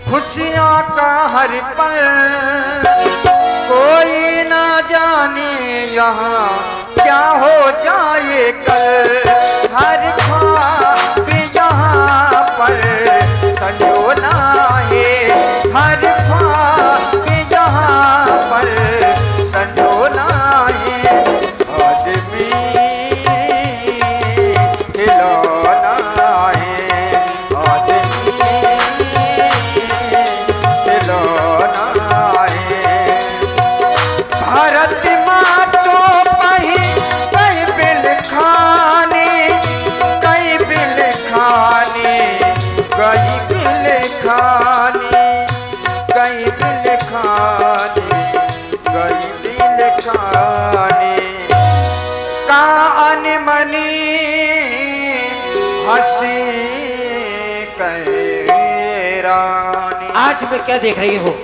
खुशियां का हर पल कोई ना जाने यहाँ क्या हो जाए कल। हर ख्वाब यहाँ पर संजोना है, हर ख्वाब यहाँ पर संजोना है। आदमी खिलौना है, आदमी खिलौना है। भारत माँ तो कई बिल खाने, कई बिल खाने, कई बिल खाने, कई बिल खाने, कई बिल खाने। कान मनी हंसी कैरानी। आज मैं क्या देख रही हूँ?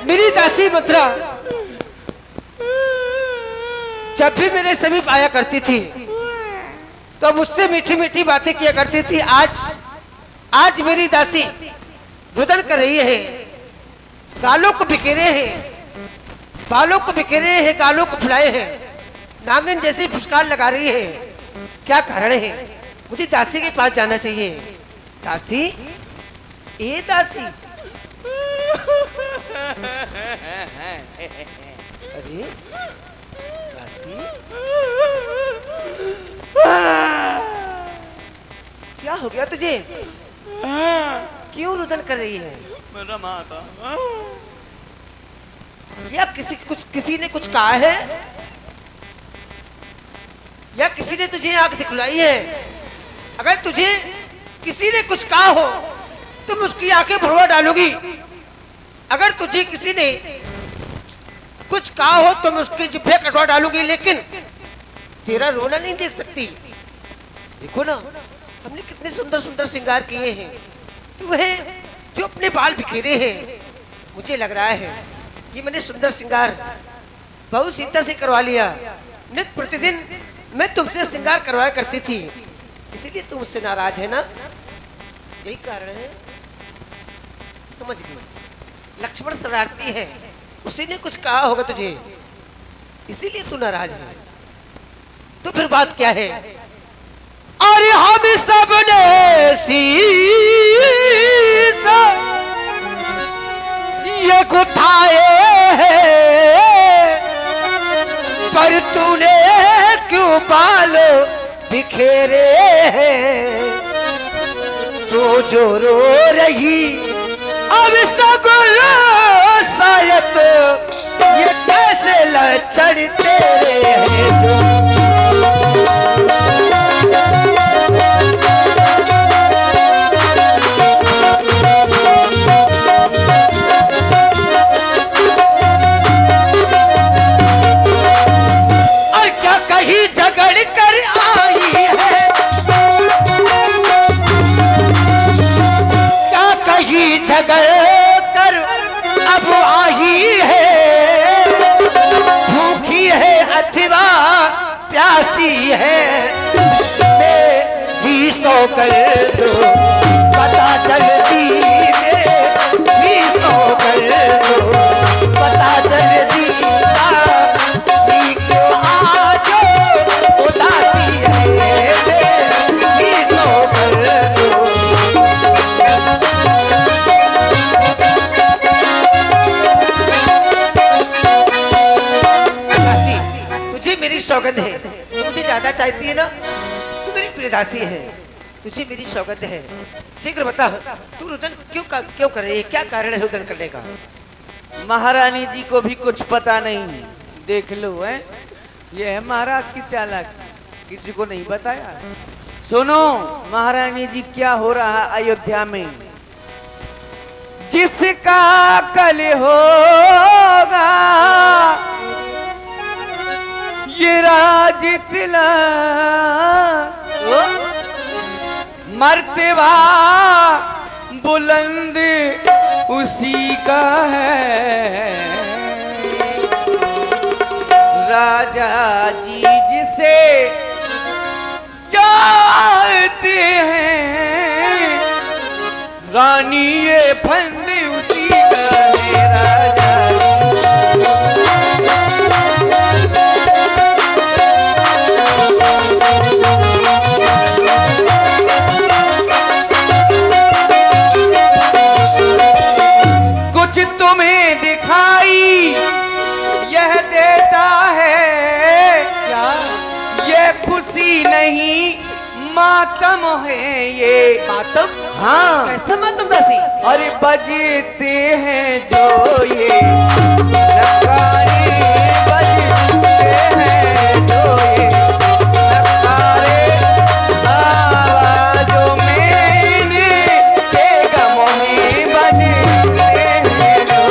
मेरी दासी मथुरा जब भी मेरे समीप आया करती थी तो मुझसे मीठी मीठी बातें किया करती थी। आज मेरी दासी रुदन कर रही है, गालों को बिखेरे हैं, बालों को बिखेरे हैं, गालों को फुलाए हैं, नागिन जैसी फुसकार लगा रही है। क्या कारण है? मुझे दासी के पास जाना चाहिए। दासी, ए दासी। अरे दासी, क्या हो गया तुझे? क्यों रुदन कर रही है? मेरा माता या किसी ने कुछ कहा है या किसी ने तुझे आंख दिखलाई है? अगर तुझे किसी ने कुछ कहा हो तुम उसकी आंखें भरवा डालोगी। अगर तुझे किसी ने कुछ कहा हो तुम उसकी जिभे कटवा डालोगी, लेकिन तेरा रोना नहीं देख सकती। देखो ना, हमने कितने सुंदर सुंदर श्रृंगार किए हैं, तू है जो अपने बाल बिखेरे हैं। मुझे लग रहा है कि मैंने सुंदर श्रृंगार बहुत सीता से करवा लिया। नित्य प्रतिदिन मैं तुमसे श्रृंगार करवाया करती थी, इसीलिए तुम मुझसे नाराज है ना? यही कारण है। समझ गई। लक्ष्मण शरारती है, उसी ने कुछ कहा होगा तुझे, इसीलिए तू नाराज है। तो फिर बात क्या है? अरे हम सब ने शीश ये उठाए हैं, पर तूने क्यों बाल बिखेरे हैं? तो जो रो रही अब सगुलो शायद ये कैसे लक्षण तेरे हैं? और क्या कहीं झगड़ कर आई है, क्या कहीं झगड़ कर अब आई है? भूखी है अथवा प्यासी है, मैं भी सो कर दो पता जल्दी, में भी सो कर दो पता जल्दी। क्यों आज उदासी है, मैं भी सो कर दो। तुझे मेरी सौगंध है, तू मुझे ज्यादा चाहती है ना, तू मेरी प्रियदासी है, तुझे मेरी सौगंध है। शीघ्र बता, तू रुदन क्यों कर रही है? क्या कारण है रुदन करने का? महारानी जी को भी कुछ पता नहीं, देख लो है। ये है महाराज की चालाक, किसी को नहीं बताया। सुनो महारानी जी, क्या हो रहा अयोध्या में। जिसका कल होगा ये राज तिला, मर्तबा बुलंद उसी का है। राजा जी जिसे चाहते हैं रानी ये फंद उसी का है राजा। कुछ तुम्हें दिखाई यह देता है क्या? ये खुशी नहीं मातम है ये। मातम? हाँ। कैसा मातम दासी? अरे बजते हैं जो ये नगारे, बजते हैं जो ये नगारे, आवाज़ों में के गमों में बजते हैं जो।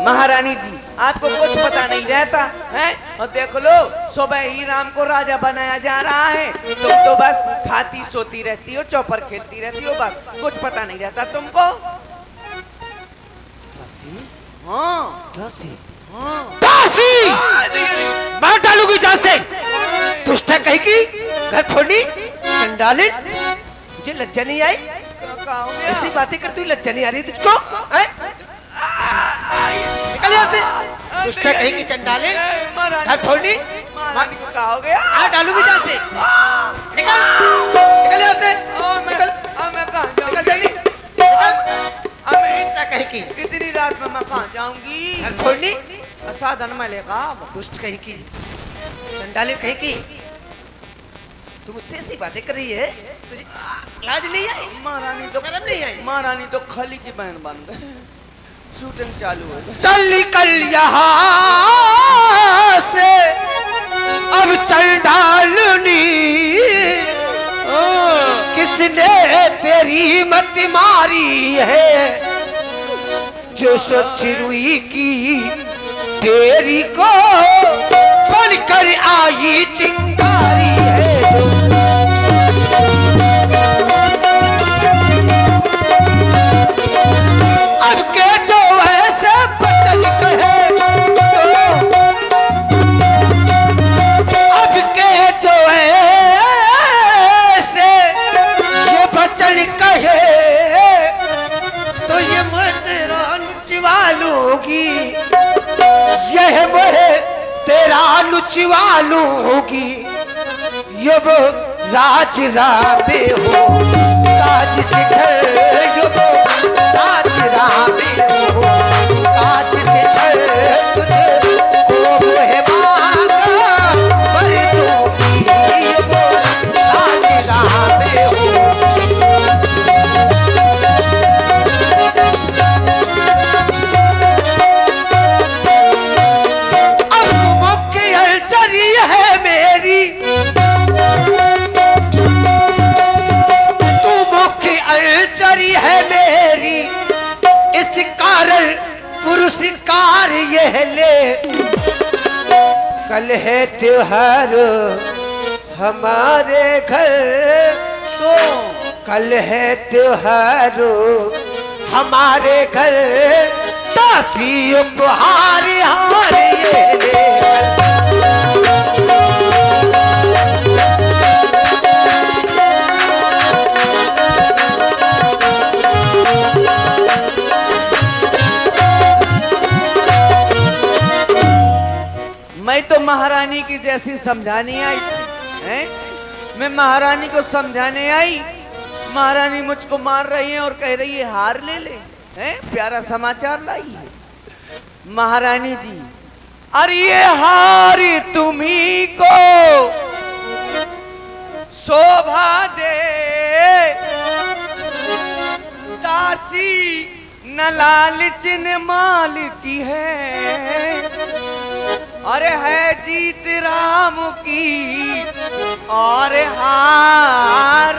महारानी जी आपको कुछ पता नहीं रहता है, और देख लो सुबह ही राम को राजा बनाया जा रहा है, तुम तो बस खाती सोती रहती हो, चौपर खेलती रहती हो, बस कुछ पता नहीं रहता तुमको। हाँ दासी, हाँ दासी मार डालूंगी जान से। दुष्ट है कहीं की, घर फोड़नी, चंडालिन, मुझे लज्जा नहीं आई? ऐसी बातें करती हुई लज्जा नहीं आ रही तुझको? निकल यहाँ से, दुष्ट है कहीं की चंडालिन, घर फोड़नी, क्या हो गया? मार डालूंगी जान से। निकल निकल यहाँ से, निकल, मैं कहाँ जाऊँ? निकल जाएगी, निकल। इतना कहीं की, इतनी रात में मैं कहाँ जाऊंगी? घर फोड़नी, साधन में लेगा। दुष्ट कहीं की, चंडालिन कहीं की, तू मुझसे ऐसी बातें कर रही है, तुझे लाज नहीं आई? महारानी तो शर्म नहीं आई? महारानी तो खली की बहन बन गए। शूटिंग चालू है। चल निकल यहाँ से अब चंडालनी, किसने तेरी मत मारी है? जो सोच रुई की तेरी को बनकर आई चिंगारी है। अब के जो ऐसे बचन कहे, अब के जो ऐसे ये बचन कहे, तो ये मैं तेरा नुचवा लूंगी, यह मैं तेरा नुचवा लूंगी। ये वो राज राबे हो, राज शिखर, ये वो राज राबे हो, राज शिखर, तुझे को है मांगा पर दूंगी। ये वो राज राबे हो। अब मुख्य अल्टरी है मेरी, तू मुख्य अल्टरी है मेरी, इस कारण पुरस्कार यह ले। कल है त्योहार हमारे घर, तो कल है त्योहार हमारे घर, दासी उपहार हार ये ले। मैं तो महारानी की जैसी समझाने आई है, मैं महारानी को समझाने आई, महारानी मुझको मार रही है और कह रही है हार ले ले, हैं? प्यारा समाचार लाई है महारानी जी। अरे ये हार तुम्ही को शोभा दे, दासी न लालच न माल की है, अरे है जीत राम की और हार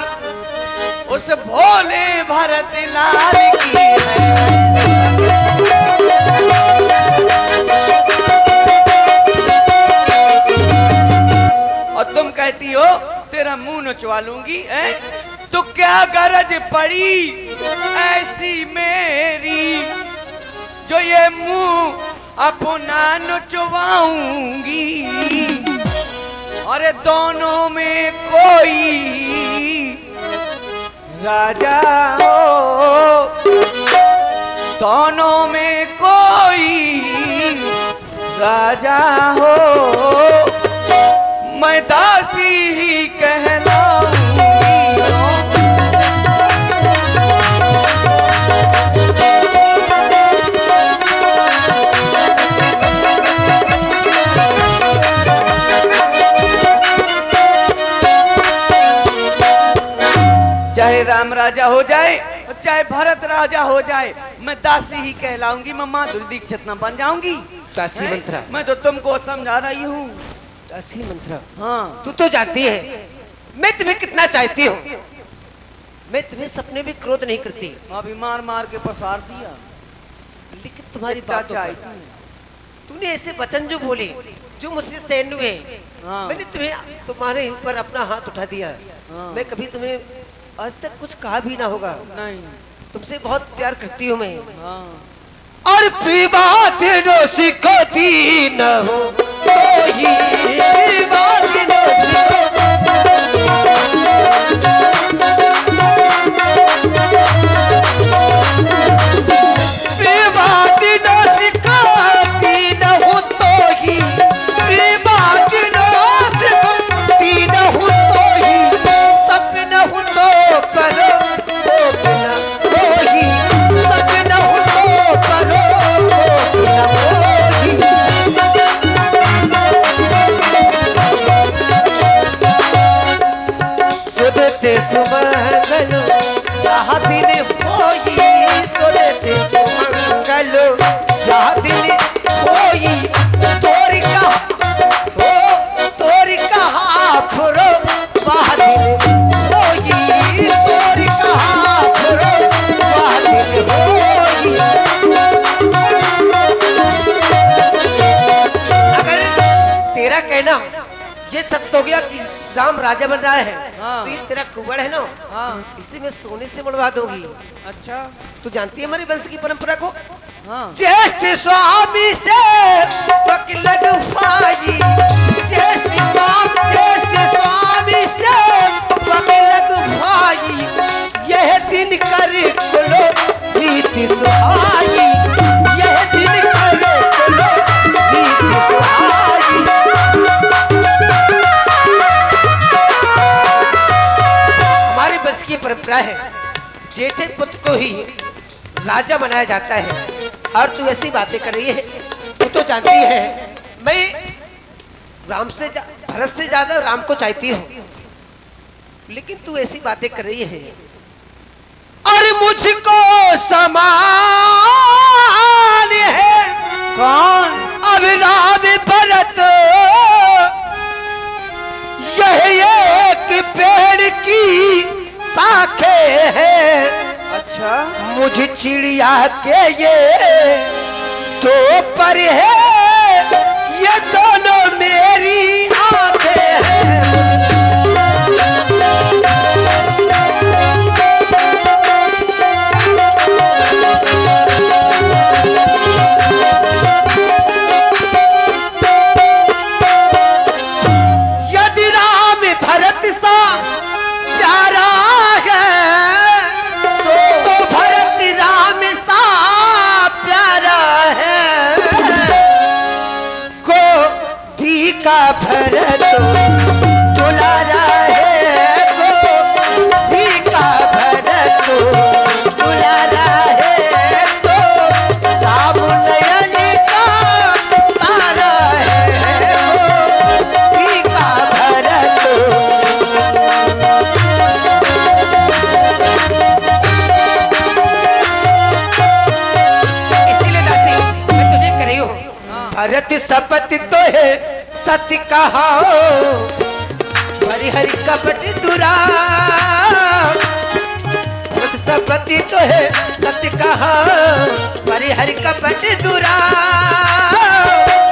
उस भोले भरत लाल की है। और तुम कहती हो तेरा मुंह नचवा लूंगी, तो क्या गरज पड़ी ऐसी मेरी, जो ये मुंह अपना नचवाऊंगी, अरे दोनों में कोई राजा हो, दोनों में कोई राजा हो, मैं दासी ही कहलाऊंगी। चाहे राम राजा हो जाए चाहे भरत राजा हो जाए, मैं दासी ही कहलाऊंगी। मैं माधुरी दीक्षित न बन जाऊंगी। दासी मंत्रा, मैं तो तुमको समझा रही हूँ। दासी मंत्रा, हाँ तू तो जानती है मैं तुम्हें कितना चाहती हूँ। मैं तुम्हें सपने में क्रोध नहीं करती। अभी मार मार के पसार दिया, लेकिन तुम्हारी क्या बात चाहती? तूने ऐसे वचन जो बोले जो मुझसे सहन हुए, हाँ। मैंने तुम्हें तुम्हारे ऊपर अपना हाथ उठा दिया। हाँ। मैं कभी तुम्हें आज तक कुछ कहा भी ना होगा। नहीं। तुमसे बहुत प्यार करती हूँ मैं। हाँ। और बात जो सिखाती न हो तो ही बात जो सिखाती न हो तो ही बात जो सिखाती न हो तो ही सपना हो तो करो बिना हो ही सपना हो तो करो बिना हो ही। सुनते सुमंगलो जहाँ दिन होई, सुनते सुमंगलो जहाँ दिन होई, तोरी का हो तोरी कहा फुरो वहाँ दिन होई, तोरी कहा फुरो वहाँ दिन होई। अगर तेरा कहना ये सत्य हो गया कि राम राजा बन रहा है, हाँ। तो ये तेरा कुंवर है ना, हाँ। इसे मैं सोने से बनवा दूंगी। अच्छा। तू जानती है हमारे वंश की परंपरा को? हाँ। ज्येष्ठ स्वामी से पक लगवाई, ज्येष्ठ स्वामी से पक लगवाई, यह दिन कर लो रीति सुहाई, यह दिन कर लो रीति सुहाई। हमारे बस की परंपरा है जेठे पुत्र को ही राजा बनाया जाता है। और तू ऐसी बातें कर रही है, तू तो जानती है मैं भरत से ज्यादा राम को चाहती हूँ, लेकिन तू ऐसी बातें कर रही है। और मुझको समान है कौन? अब राम भरत यह एक पेड़ की शाखे है। अच्छा। मुझे चिड़िया के ये दो पर है, ये दोनों मेरी आंखें हैं। यदि राम भरत सा प्यारा है तो भरत राम सा प्यारा है। को धी का भरत दुलारा है, को धी का भरत दुलारा है, तो राम नयन का तारा है, को धी का भरत। इसीलिए दासी मैं तुझे कर रही हूँ, भरत सपति तो है सत्य कहा, हरि हरि कपट दुरा। भरत सपति तो है सत्य कहा, हरि हरि कपट दुरा।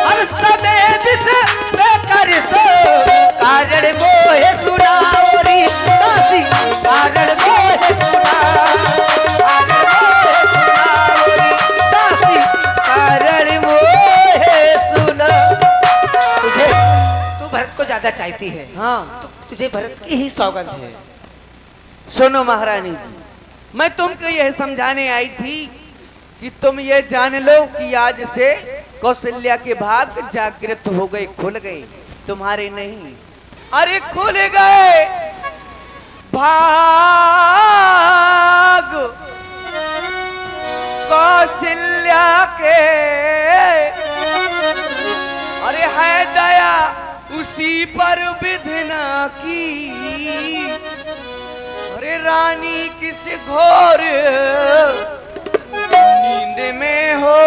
हर समय विष कर सो कारण मोहे सुनाओरी दासी, कारण मोहे सुना, कारण मोहे सुनाओरी दासी, कारण मोहे ज्यादा चाहती है। हाँ तो तुझे भरत की ही सौगंध है। सुनो महारानी जी, मैं तुमको यह समझाने आई थी कि तुम ये जान लो कि आज से कौशल्या के भाग जागृत हो गए, खुल गए, तुम्हारे नहीं। अरे खुल गए भाग कौशल्या के, अरे है दया उसी पर विधना की। अरे रानी किस घोर नींद में हो,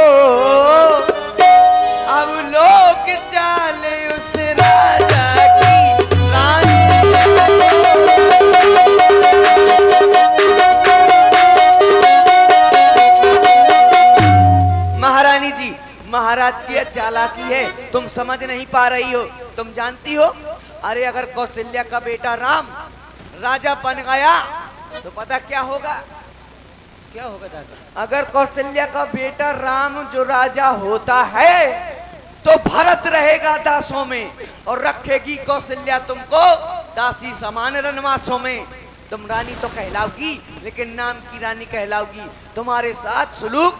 अब लोग चाले उस राजा की रानी। महारानी जी, महाराज की चालाकी है, तुम समझ नहीं पा रही हो। तुम जानती हो, अरे अगर कौशल्या का बेटा राम राजा बन गया तो पता क्या होगा? क्या होगा दादा? अगर कौशल्या का बेटा राम जो राजा होता है तो भरत रहेगा दासों में, और रखेगी कौशल्या तुमको दासी समान रनवासों में। तुम रानी तो कहलाओगी, लेकिन नाम की रानी कहलाओगी। तुम्हारे साथ सुलूक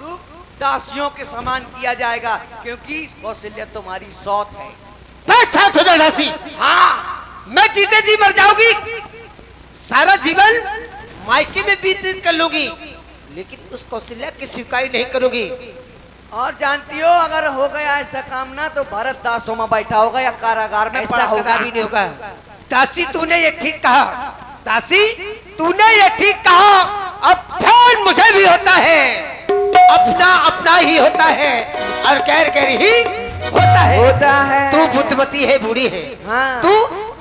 दासियों के समान किया जाएगा, क्योंकि कौशल्या तुम्हारी सौत है। मैं साथ हो दासी। हाँ, मैं जीते जी मर जाऊंगी, सारा जीवन मायके में व्यतीत कर लूंगी, लेकिन उस कौशल्या की स्वीकार नहीं करूंगी। और जानती हो, अगर हो गया ऐसा काम ना तो भरत दासों में बैठा होगा या कारागार में पड़ा ऐसा होगा। कभी नहीं होगा। दासी तूने ये ठीक कहा, दासी तूने ये ठीक कहा। अब ध्यान मुझे भी होता है, अपना अपना ही होता है और गैर गैर ही होता है। तू बुद्धमती है, बूढ़ी है। हाँ। तू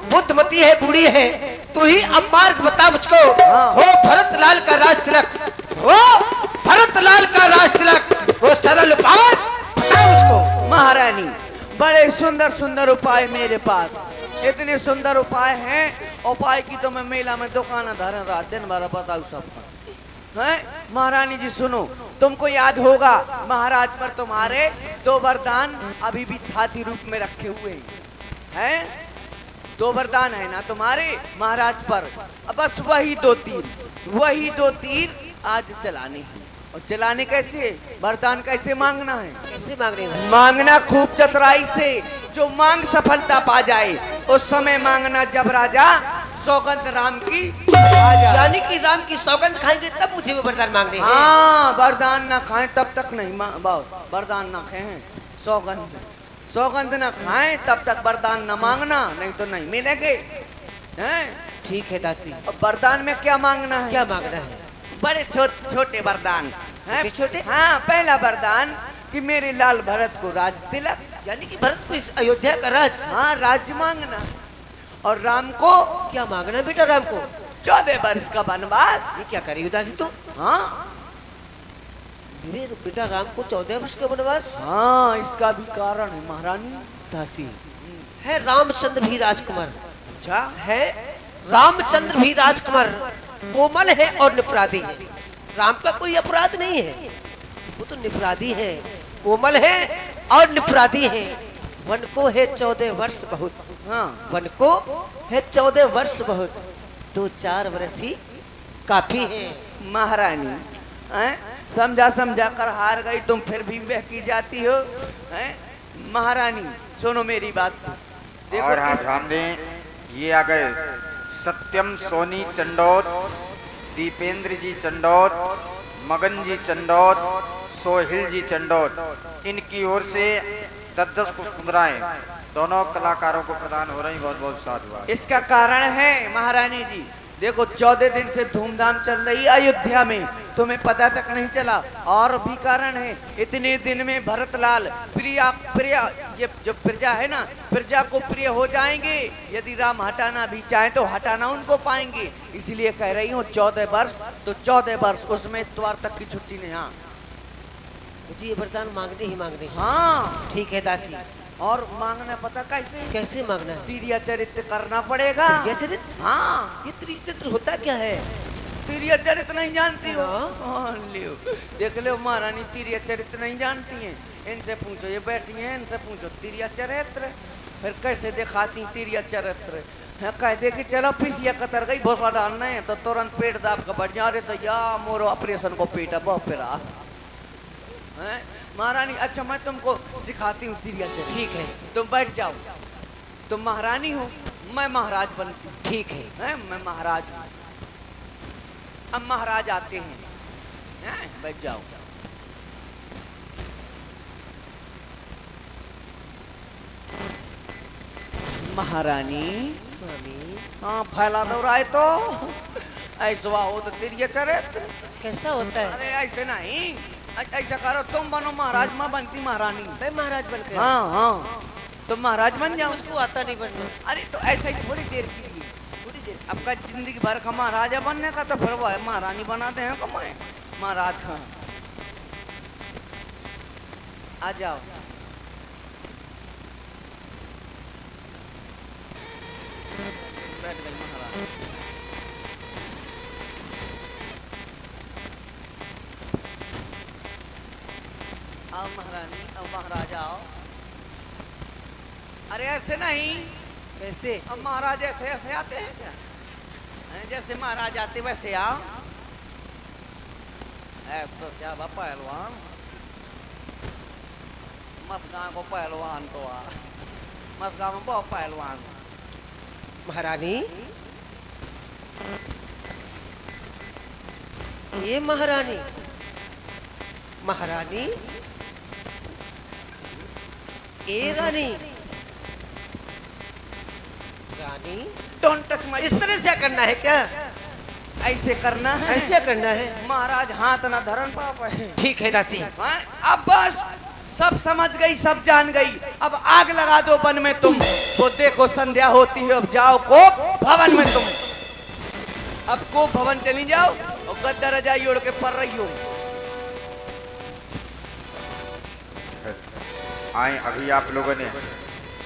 बुद्धमती है, बूढ़ी है। तू ही अब मार्ग बता मुझको। हाँ। हो भरत लाल का राज तिलक, हो भरत लाल का राज तिलक, वो सरल उपाय बता मुझको। महारानी, बड़े सुंदर सुंदर उपाय मेरे पास, इतने सुंदर उपाय हैं। उपाय की तो मैं मेला में दुकान धरे रात दिन भर बताऊ सबका है। महारानी जी सुनो, तुमको याद होगा महाराज पर तुम्हारे 2 वरदान अभी भी छाती रूप में रखे हुए हैं। 2 वरदान है ना तुम्हारे महाराज पर, बस वही 2 तीर आज चलाने हैं। और चलाने कैसे, वरदान कैसे मांगना है? कैसे मांगने हैं? मांगना खूब चतुराई से, जो मांग सफलता पा जाए उस समय मांगना जब राजा सौगंध राम की आ जाए। यानी कि राम की सौगंध खाएंगे तब मुझे वो वरदान मांगने हैं। हाँ, वरदान ना खाएं तब तक नहीं, वरदान ना खाएं, सौगंध ना खाएं तब तक वरदान न मांगना, नहीं तो नहीं मिलेंगे। हैं? ठीक है दासी। अब वरदान में क्या मांगना है? क्या मांगना है? बड़े छोटे वरदान हैं। छोटे? हाँ, पहला वरदान कि मेरे लाल भरत को राज तिलक, यानी कि भरत को इस अयोध्या का राज। हाँ, राज्य मांगना। और राम को क्या मांगना बेटा? राम को 14 वर्ष का वनवास। ये क्या करेगी दासी तू? हाँ मेरे बेटा राम को 14 वर्ष का वनवास। हाँ, इसका भी कारण है महारानी। दासी है रामचंद्र भी राजकुमार। अच्छा है रामचंद्र भी राजकुमार, कोमल है और निपराधी है। राम का कोई अपराध नहीं है, वो तो निपराधी है, कोमल है और निपराधी है। वन को है 14 वर्ष बहुत। हाँ, वन को है 14 वर्ष बहुत, 2-4 वर्ष ही काफी है। महारानी समझा कर हार गई तुम, फिर भी बहकी जाती हो। हैं? महारानी सुनो मेरी बात। देखो और हाँ, सामने ये आ गए सत्यम सोनी चंडौत, दीपेंद्र जी चंडौत, मगन जी चंडौत, सोहिल जी चंडौत। इनकी ओर से 10-10 पुष्पमुद्राएं दोनों कलाकारों को प्रदान हो रही। बहुत बहुत साधुवाद। इसका कारण है महारानी जी, देखो 14 दिन से धूमधाम चल रही अयोध्या में, तुम्हें पता तक नहीं चला। और भी कारण है, इतने दिन में भरतलाल प्रिया ये जो प्रजा है ना, प्रजा को प्रिय हो जाएंगे। यदि राम हटाना भी चाहे तो हटाना उनको पाएंगे। इसलिए कह रही हूँ 14 वर्ष तो 14 वर्ष, उसमें द्वार तक की छुट्टी नहीं। हाँ मुझे ये वरदान मांगने ही मांगने। हाँ, ठीक है दासी। और मांगना पता कैसे? कैसे मांगना है? तिरिया चरित्र करना पड़ेगा। तिरिया चरित्र? हाँ, ये त्रिचरित्र होता क्या है? तिरिया चरित्र नहीं जानती हो? हाँ। लियो, देख लो महारानी तिरिया चरित्र नहीं जानती हैं। इनसे पूछो, ये बैठी हैं, इनसे पूछो तिरिया चरित्र। फिर कैसे दिखाती तेरी चरित्र है। कह दे कि चलो पिसिया कतर गई भोसला डालना है तो तुरंत पेट दाब का बढ़ जा रहे तो या मोरो ऑपरेशन को पेट है बहुत फिरा है महारानी। अच्छा मैं तुमको सिखाती हूँ तेरी चरित्र। ठीक है, तुम बैठ जाओ। तुम महारानी हो, मैं महाराज बनती हूँ। ठीक है। मैं महाराज हूँ। अब महाराज आते हैं, बैठ जाओ। महारानी स्वामी हाँ फैला दो राय तो ऐसा हो तो तेरी चरित्र कैसा होता है? अरे ऐसे नहीं, ऐसा करो तुम बनो महाराज, मैं बनती महारानी। मैं महाराज बन के हाँ हाँ तुम महाराज बन जाओ। मुझको आता नहीं बनना। अरे तो ऐसा ही थोड़ी देर के लिए, थोड़ी देर आपका जिंदगी भर का महाराजा बनने का तो फिर वो है महारानी बनाते हैं कमाए महाराज का। आ जाओ। बैठ गई महाराज। आओ महारानी, अब महाराजा आओ। अरे ऐसे नहीं, वैसे अब महाराज ऐसे ऐसे आते हैं क्या? जैसे महाराज आते वैसे आओ। ऐसा श्याबा पहलवान, मस्का को पहलवान तो आ, मस्का में बहुत पहलवान। महारानी, ये महारानी, महारानी, ए रानी, रानी डोंट टच माय। इस तरह से करना है क्या? ऐसे करना है, ऐसे करना है। महाराज हाथ ना धरन पाप है। ठीक है दासी। अब बस सब समझ गई, सब जान गई। अब आग लगा दो वन में तुम, तो देखो संध्या होती है। अब जाओ को भवन में तुम, अब को भवन चली जाओ और गद्दा रजाई ओढ़ के पड़ रही हो। आए अभी आप लोगों ने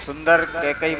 सुंदर कैकई